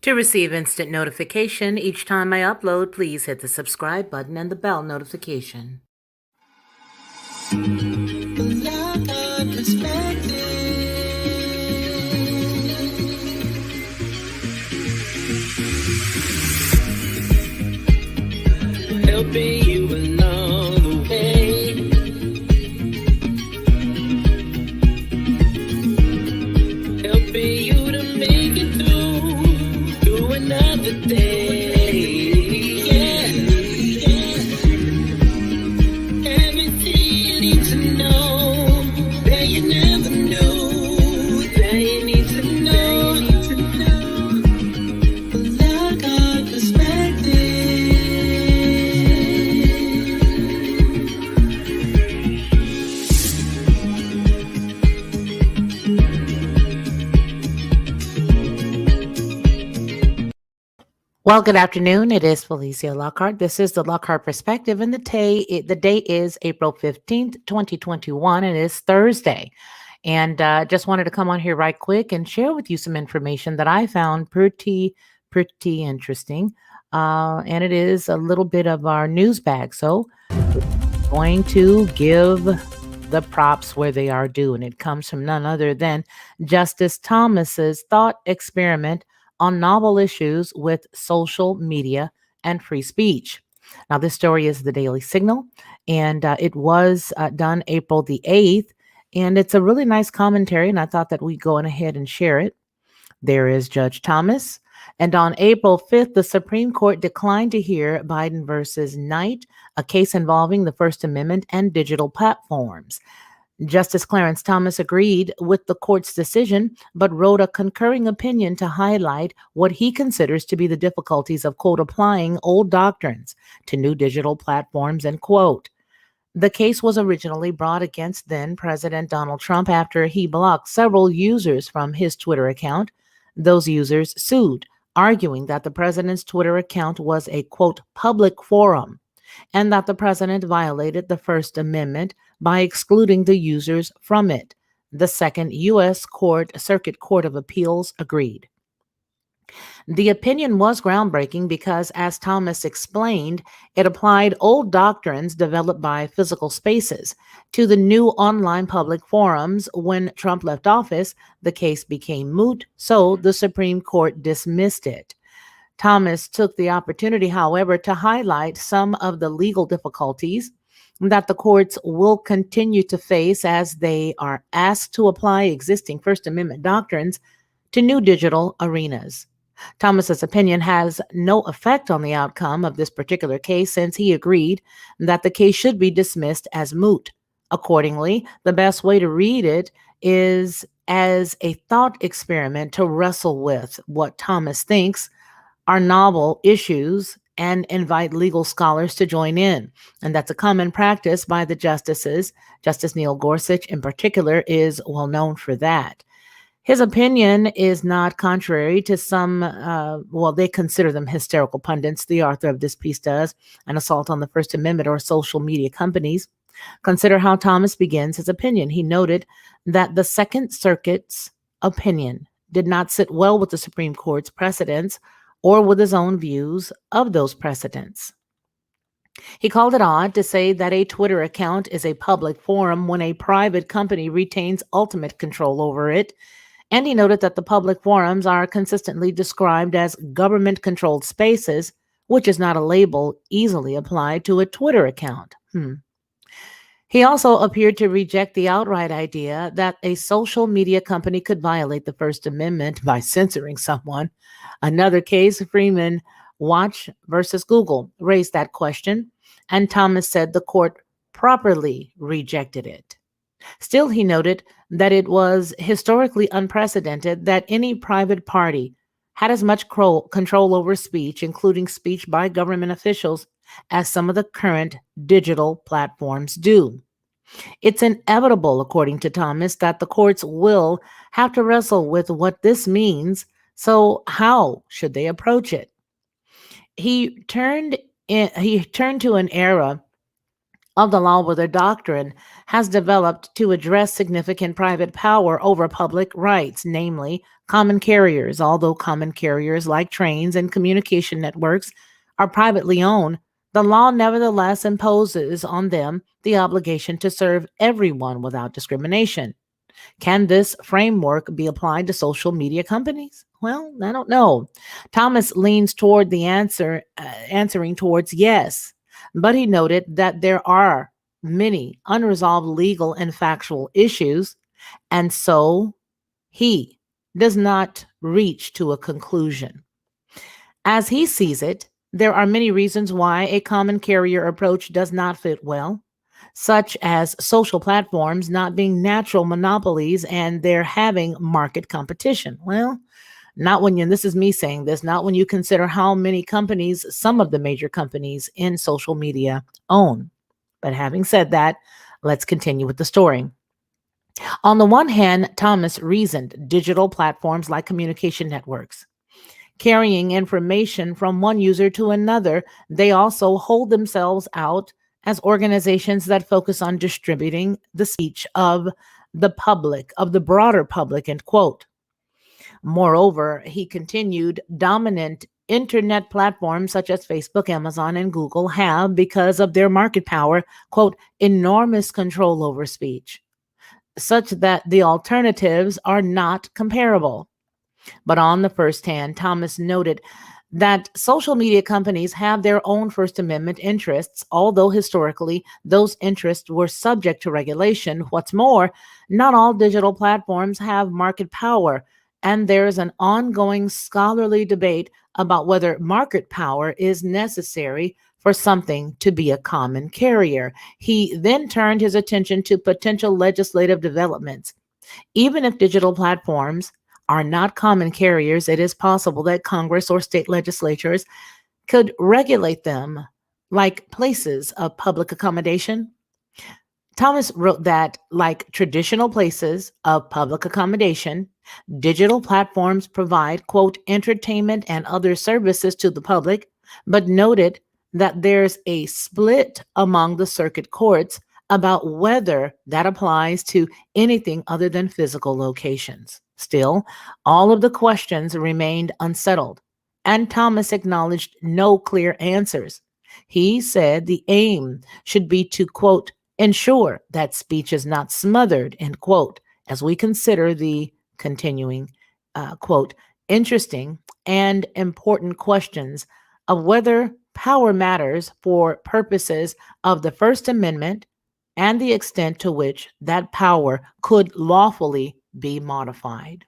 To receive instant notification each time I upload, please hit the subscribe button and the bell notification. Helping you along the way. Helping you to make it through another day. Yeah, everything you need to know that you never knew, that you need to know. Black Heart Perspective. Well, good afternoon. It is Felicia Lockhart. This is the Lockhart Perspective, and the day is April 15th, 2021, and it is Thursday. And just wanted to come on here right quick and share with you some information that I found pretty interesting. And it is a little bit of our news bag. So we're going to give the props where they are due, and it comes from none other than Justice Thomas's thought experiment on novel issues with social media and free speech. Now, this story is the Daily Signal, and it was done April the 8th, and it's a really nice commentary, and I thought that we'd go on ahead and share it. There is Judge Thomas. And on April 5th, the Supreme Court declined to hear Biden versus Knight, a case involving the First Amendment and digital platforms. Justice Clarence Thomas agreed with the court's decision, but wrote a concurring opinion to highlight what he considers to be the difficulties of, quote, applying old doctrines to new digital platforms, end quote. The case was originally brought against then President Donald Trump after he blocked several users from his Twitter account. Those users sued, arguing that the president's Twitter account was a, quote, public forum, and that the president violated the First Amendment by excluding the users from it. The Second U.S. Circuit Court of Appeals agreed. The opinion was groundbreaking because, as Thomas explained, it applied old doctrines developed by Physical Spaces to the new online public forums. When Trump left office, the case became moot, so the Supreme Court dismissed it. Thomas took the opportunity, however, to highlight some of the legal difficulties that the courts will continue to face as they are asked to apply existing First Amendment doctrines to new digital arenas. Thomas's opinion has no effect on the outcome of this particular case, since he agreed that the case should be dismissed as moot. Accordingly, the best way to read it is as a thought experiment to wrestle with what Thomas thinks are novel issues and invite legal scholars to join in. And that's a common practice by the justices. Justice Neil Gorsuch, in particular, is well known for that. His opinion is not contrary to some, they consider them hysterical pundits. The author of this piece does, an assault on the First Amendment or social media companies. Consider how Thomas begins his opinion. He noted that the Second Circuit's opinion did not sit well with the Supreme Court's precedents or with his own views of those precedents. He called it odd to say that a Twitter account is a public forum when a private company retains ultimate control over it, and he noted that the public forums are consistently described as government-controlled spaces, which is not a label easily applied to a Twitter account. He also appeared to reject the outright idea that a social media company could violate the First Amendment by censoring someone. Another case, Freeman Watch versus Google, raised that question, and Thomas said the court properly rejected it. Still, he noted that it was historically unprecedented that any private party had as much control over speech, including speech by government officials, as some of the current digital platforms do. It's inevitable, according to Thomas, that the courts will have to wrestle with what this means. So how should they approach it? He turned to an era of the law whether doctrine has developed to address significant private power over public rights, namely common carriers. Although common carriers like trains and communication networks are privately owned, the law nevertheless imposes on them the obligation to serve everyone without discrimination. Can this framework be applied to social media companies? Well, I don't know. Thomas leans toward the answering towards yes, but he noted that there are many unresolved legal and factual issues, and so he does not reach to a conclusion. As he sees it, there are many reasons why a common carrier approach does not fit well, such as social platforms not being natural monopolies and there having market competition. Well, not when you, and this is me saying this, not when you consider how many companies some of the major companies in social media own. But having said that, let's continue with the story. On the one hand, Thomas reasoned digital platforms like communication networks carrying information from one user to another, they also hold themselves out as organizations that focus on distributing the speech of the public, of the broader public, end quote. Moreover, he continued, dominant internet platforms such as Facebook, Amazon, and Google have, because of their market power, quote, enormous control over speech, such that the alternatives are not comparable. But on the first hand, Thomas noted that social media companies have their own First Amendment interests, although historically those interests were subject to regulation. What's more, not all digital platforms have market power, and there is an ongoing scholarly debate about whether market power is necessary for something to be a common carrier. He then turned his attention to potential legislative developments. Even if digital platforms are not common carriers, it is possible that Congress or state legislatures could regulate them like places of public accommodation. Thomas wrote that, like traditional places of public accommodation, digital platforms provide, quote, entertainment and other services to the public, but noted that there's a split among the circuit courts about whether that applies to anything other than physical locations. Still, all of the questions remained unsettled, and Thomas acknowledged no clear answers. He said the aim should be to, quote, ensure that speech is not smothered, end quote, as we consider the continuing, quote, interesting and important questions of whether power matters for purposes of the First Amendment and the extent to which that power could lawfully be modified.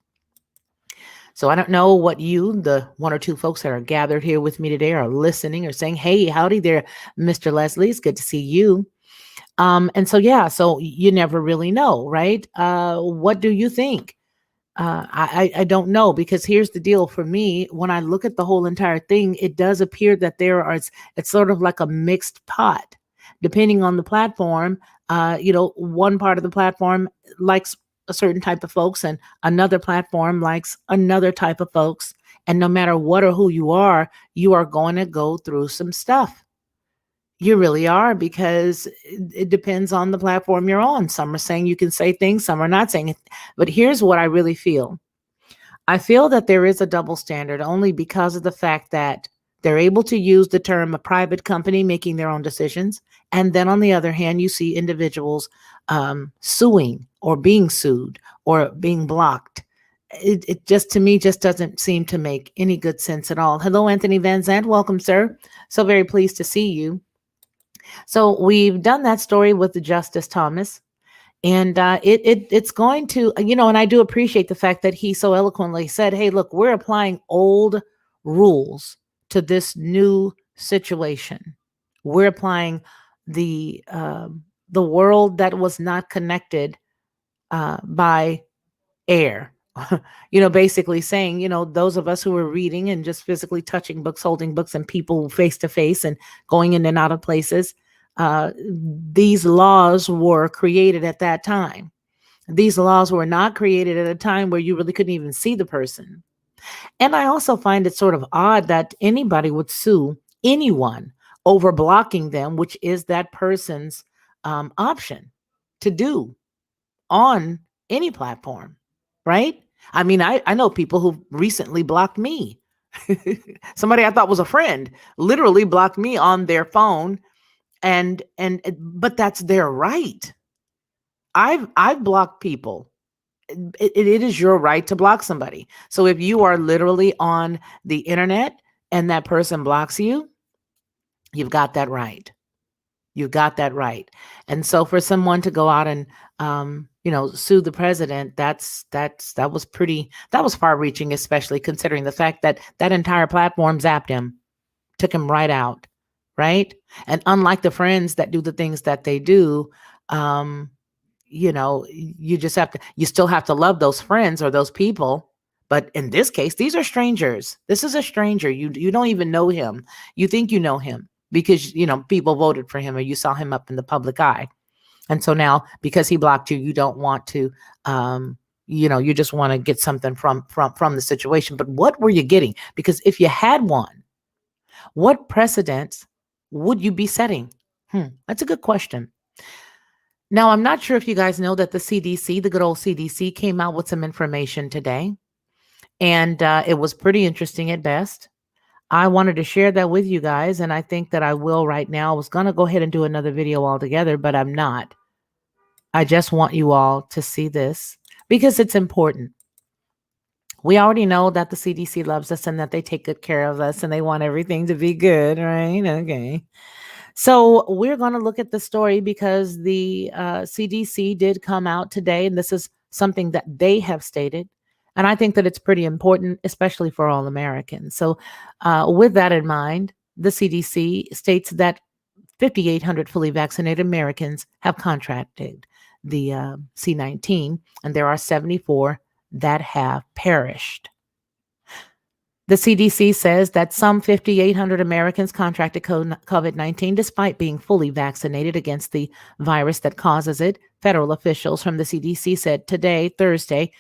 So I don't know what you, the one or two folks that are gathered here with me today, are listening or saying, hey, howdy there, Mr. Leslie. It's good to see you. And so, yeah, so you never really know, right? What do you think? I don't know, because here's the deal for me. When I look at the whole entire thing, it does appear that it's sort of like a mixed pot, depending on the platform. One part of the platform likes a certain type of folks, and another platform likes another type of folks. And no matter what or who you are going to go through some stuff. You really are, because it depends on the platform you're on. Some are saying you can say things, some are not saying it. But here's what I really feel. I feel that there is a double standard only because of the fact that they're able to use the term a private company making their own decisions. And then on the other hand, you see individuals suing or being sued or being blocked. It just, to me, just doesn't seem to make any good sense at all. Hello, Anthony Van Zandt. Welcome, sir. So very pleased to see you. So we've done that story with the Justice Thomas, and it's going to, and I do appreciate the fact that he so eloquently said, hey, look, we're applying old rules to this new situation. We're applying the world that was not connected by air. Basically saying, those of us who were reading and just physically touching books, holding books, and people face to face and going in and out of places, these laws were created at that time. These laws were not created at a time where you really couldn't even see the person. And I also find it sort of odd that anybody would sue anyone over blocking them, which is that person's option to do on any platform, right? I mean, I know people who recently blocked me. Somebody I thought was a friend literally blocked me on their phone, but that's their right. I've blocked people. It is your right to block somebody. So if you are literally on the internet and that person blocks you, you've got that right. You've got that right. And so for someone to go out and sue the president, that was far reaching, especially considering the fact that that entire platform zapped him, took him right out, right? And unlike the friends that do the things that they do, you still have to love those friends or those people. But in this case, these are strangers. This is a stranger. You don't even know him. You think you know him because, people voted for him or you saw him up in the public eye. And so now because he blocked you, you don't want to, you just want to get something from the situation. But what were you getting? Because if you had one, what precedents would you be setting? That's a good question. Now, I'm not sure if you guys know that the CDC, the good old CDC, came out with some information today, and it was pretty interesting at best. I wanted to share that with you guys, and I think that I will right now. I was going to go ahead and do another video altogether, but I'm not. I just want you all to see this because it's important. We already know that the CDC loves us and that they take good care of us and they want everything to be good, right? Okay. So we're going to look at the story because the CDC did come out today, and this is something that they have stated. And I think that it's pretty important, especially for all Americans. So with that in mind, the CDC states that 5,800 fully vaccinated Americans have contracted the C19, and there are 74 that have perished. The CDC says that some 5,800 Americans contracted COVID-19 despite being fully vaccinated against the virus that causes it. Federal officials from the CDC said today, Thursday,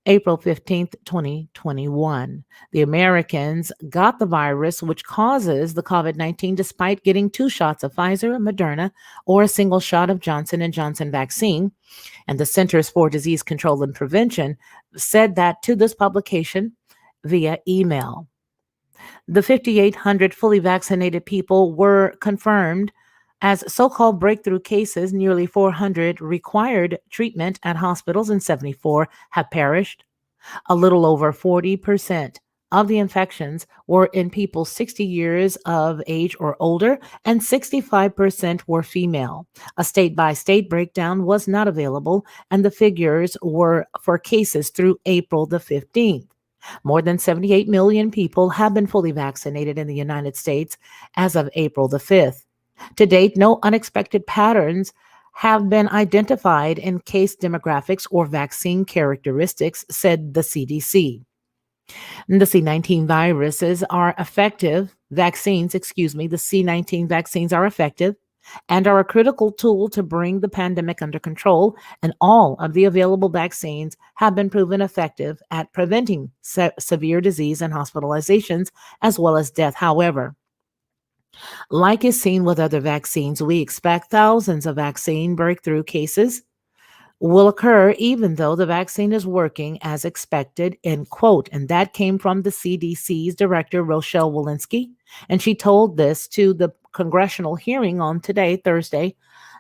April 15th, 2021. The Americans got the virus, which causes the COVID-19, despite getting 2 shots of Pfizer, Moderna, or a single shot of Johnson & Johnson vaccine. And the Centers for Disease Control and Prevention said that to this publication via email. The 5,800 fully vaccinated people were confirmed as so-called breakthrough cases. Nearly 400 required treatment at hospitals and 74 have perished. A little over 40% of the infections were in people 60 years of age or older, and 65% were female. A state-by-state breakdown was not available, and the figures were for cases through April the 15th. More than 78 million people have been fully vaccinated in the United States as of April the 5th. To date, no unexpected patterns have been identified in case demographics or vaccine characteristics, said the CDC. And the C19 viruses are effective vaccines, the C19 vaccines are effective and are a critical tool to bring the pandemic under control, and all of the available vaccines have been proven effective at preventing severe disease and hospitalizations, as well as death. However, like is seen with other vaccines, we expect thousands of vaccine breakthrough cases will occur even though the vaccine is working as expected, end quote. And that came from the CDC's director, Rochelle Walensky. And she told this to the congressional hearing on today, Thursday,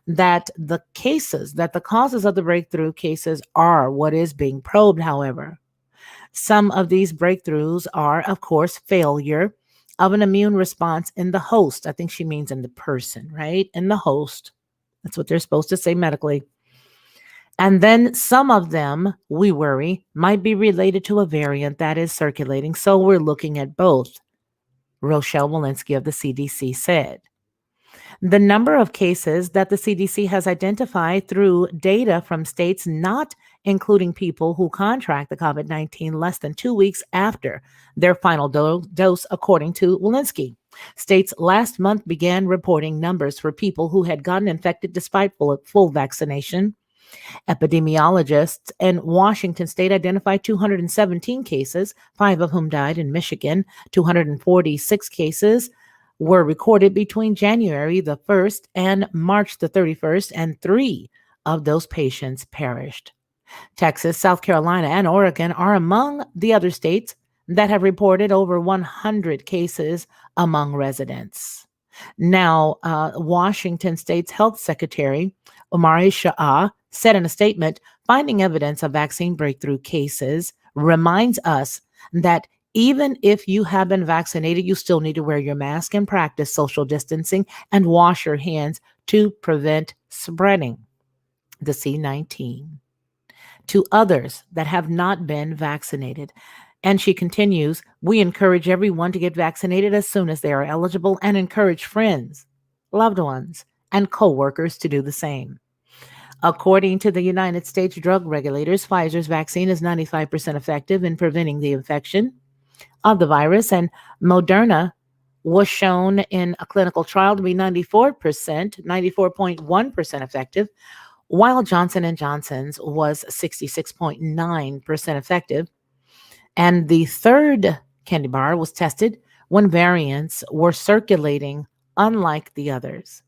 that the causes of the breakthrough cases are what is being probed. However, some of these breakthroughs are, of course, failure of an immune response in the host. I think she means in the person, right? In the host. That's what they're supposed to say medically. And then some of them, we worry, might be related to a variant that is circulating. So we're looking at both, Rochelle Walensky of the CDC said. The number of cases that the CDC has identified through data from states not including people who contract the COVID-19 less than 2 weeks after their final dose, according to Walensky. States last month began reporting numbers for people who had gotten infected despite full vaccination. Epidemiologists in Washington state identified 217 cases, 5 of whom died in Michigan, 246 cases were recorded between January the 1st and March the 31st, and 3 of those patients perished. Texas, South Carolina, and Oregon are among the other states that have reported over 100 cases among residents. Now, Washington State's Health Secretary Omar Shah said in a statement, finding evidence of vaccine breakthrough cases reminds us that even if you have been vaccinated, you still need to wear your mask and practice social distancing and wash your hands to prevent spreading the C-19 to others that have not been vaccinated. And she continues, we encourage everyone to get vaccinated as soon as they are eligible and encourage friends, loved ones, and coworkers to do the same. According to the United States drug regulators, Pfizer's vaccine is 95% effective in preventing the infection of the virus, and Moderna was shown in a clinical trial to be 94.1% effective, while Johnson & Johnson's was 66.9% effective. And the third candy bar was tested when variants were circulating, unlike the others.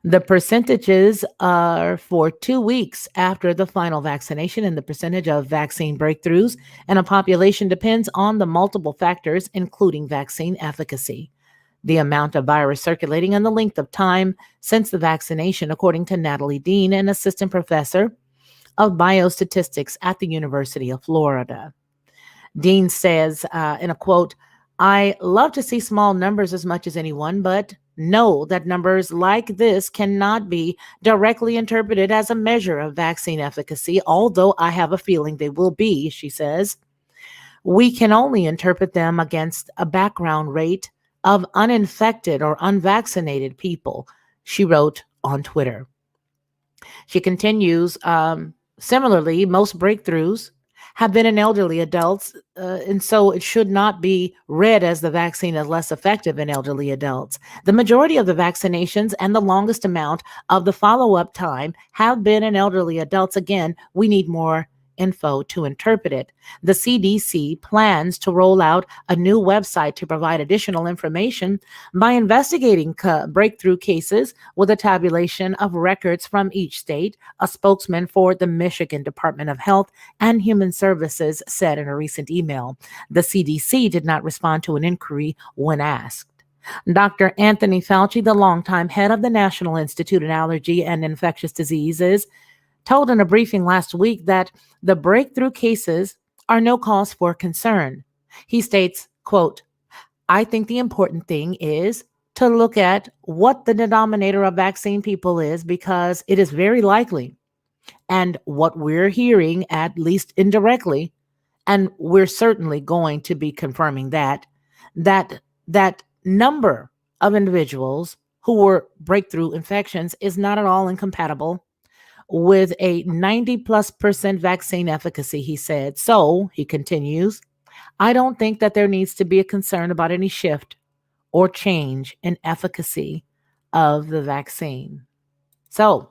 The percentages are for 2 weeks after the final vaccination, and the percentage of vaccine breakthroughs in a population depends on the multiple factors, including vaccine efficacy, the amount of virus circulating, and the length of time since the vaccination, according to Natalie Dean, an assistant professor of biostatistics at the University of Florida. Dean says in a quote, I love to see small numbers as much as anyone, but know that numbers like this cannot be directly interpreted as a measure of vaccine efficacy, although I have a feeling they will be, she says. We can only interpret them against a background rate of uninfected or unvaccinated people, she wrote on Twitter. She continues, similarly, most breakthroughs have been in elderly adults, and so it should not be read as the vaccine is less effective in elderly adults. The majority of the vaccinations and the longest amount of the follow-up time have been in elderly adults. Again, we need more info to interpret it. The CDC plans to roll out a new website to provide additional information by investigating breakthrough cases with a tabulation of records from each state, a spokesman for the Michigan Department of Health and Human Services said in a recent email. The CDC did not respond to an inquiry when asked. Dr. Anthony Fauci, the longtime head of the National Institute of Allergy and Infectious Diseases, told in a briefing last week that the breakthrough cases are no cause for concern. He states, quote, I think the important thing is to look at what the denominator of vaccine people is, because it is very likely, and what we're hearing, at least indirectly, and we're certainly going to be confirming that number of individuals who were breakthrough infections is not at all incompatible with a 90+% vaccine efficacy, he said. So, he continues, I don't think that there needs to be a concern about any shift or change in efficacy of the vaccine. So,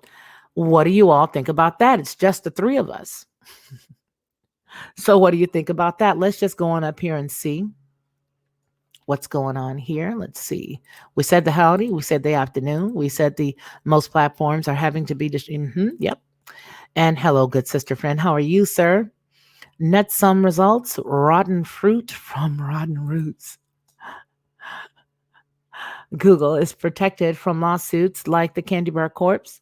what do you all think about that? It's just the three of us. So, what do you think about that? Let's just go on up here and see what's going on here. Let's see. We said the howdy. We said the afternoon. We said the most platforms are having to be. Yep. And hello, good sister friend. How are you, sir? Net sum results. Rotten fruit from rotten roots. Google is protected from lawsuits like the Candy Bar Corps.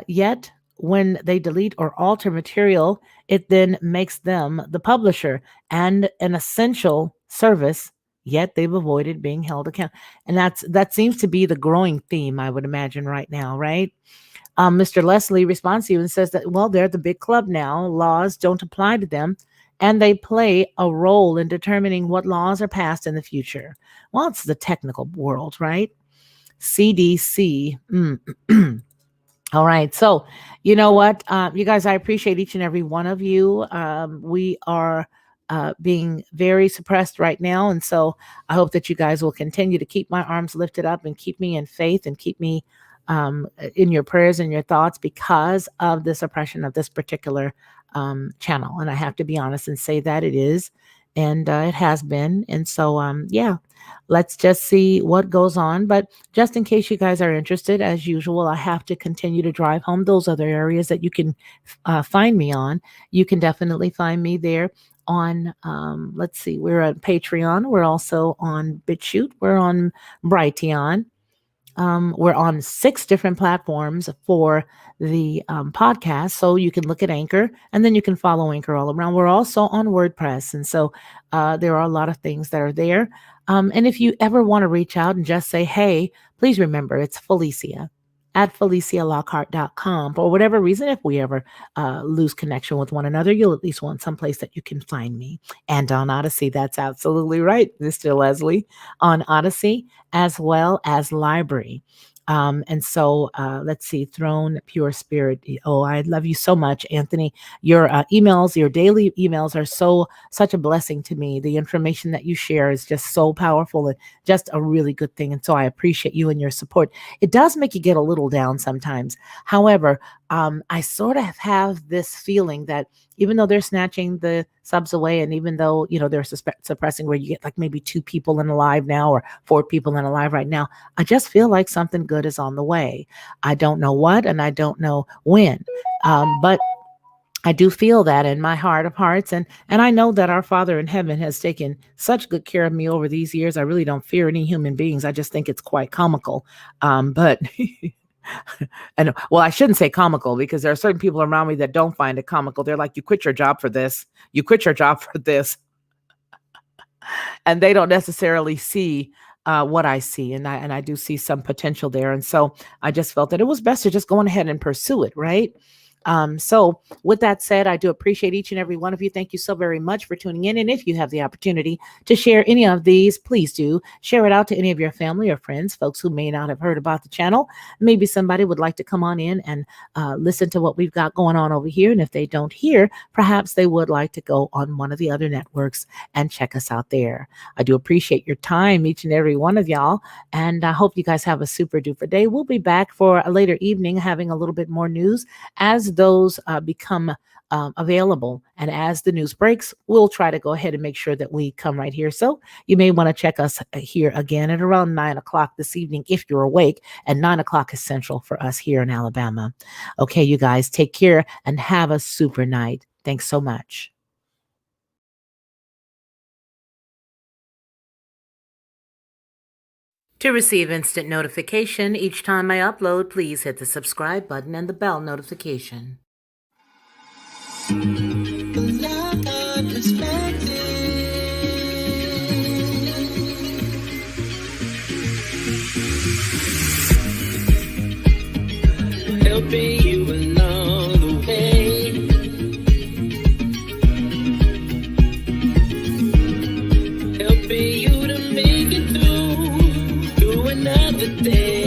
Yet, when they delete or alter material, it then makes them the publisher and an essential service, yet they've avoided being held accountable. And that seems to be the growing theme, I would imagine, right now, right? Mr. Leslie responds to you and says that, well, they're the big club now. Laws don't apply to them, and they play a role in determining what laws are passed in the future. Well, it's the technical world, right? CDC. All right. So, you know what, you guys, I appreciate each and every one of you. We are being very suppressed right now. And so I hope that you guys will continue to keep my arms lifted up and keep me in faith and keep me in your prayers and your thoughts because of the suppression of this particular channel. And I have to be honest and say that it is and it has been. And so, yeah, let's just see what goes on. But just in case you guys are interested, as usual, I have to continue to drive home those other areas that you can find me on. You can definitely find me there on, let's see, we're on Patreon. We're also on BitChute. We're on Brighteon. We're on 6 different platforms for the podcast. So you can look at Anchor, and then you can follow Anchor all around. We're also on WordPress. And so there are a lot of things that are there. And if you ever want to reach out and just say, hey, please remember it's Felicia at FeliciaLockhart.com. For whatever reason, if we ever lose connection with one another, you'll at least want someplace that you can find me. And on Odyssey, that's absolutely right, Mr. Leslie, on Odyssey, as well as Library. And so let's see, Throne, Pure Spirit. Oh, I love you so much, Anthony. Your emails, your daily emails are such a blessing to me. The information that you share is just so powerful and just a really good thing. And so I appreciate you and your support. It does make you get a little down sometimes. However, I sort of have this feeling that even though they're snatching the subs away, and even though, they're suppressing where you get like maybe 2 people in a live now or 4 people in a live right now, I just feel like something good is on the way. I don't know what, and I don't know when, but I do feel that in my heart of hearts. And I know that our Father in heaven has taken such good care of me over these years. I really don't fear any human beings. I just think it's quite comical. But and well, I shouldn't say comical, because there are certain people around me that don't find it comical. They're like, you quit your job for this. You quit your job for this. And they don't necessarily see what I see. And I do see some potential there. And so I just felt that it was best to just go on ahead and pursue it. Right. So with that said, I do appreciate each and every one of you. Thank you so very much for tuning in. And if you have the opportunity to share any of these, please do share it out to any of your family or friends, folks who may not have heard about the channel. Maybe somebody would like to come on in and listen to what we've got going on over here. And if they don't hear, perhaps they would like to go on one of the other networks and check us out there. I do appreciate your time, each and every one of y'all. And I hope you guys have a super duper day. We'll be back for a later evening, having a little bit more news as those become available. And as the news breaks, we'll try to go ahead and make sure that we come right here. So you may want to check us here again at around 9 o'clock this evening, if you're awake. And 9 o'clock is central for us here in Alabama. Okay, you guys, take care and have a super night. Thanks so much. To receive instant notification each time I upload, please hit the subscribe button and the bell notification. Helping you along the way, helping you to make it through another day.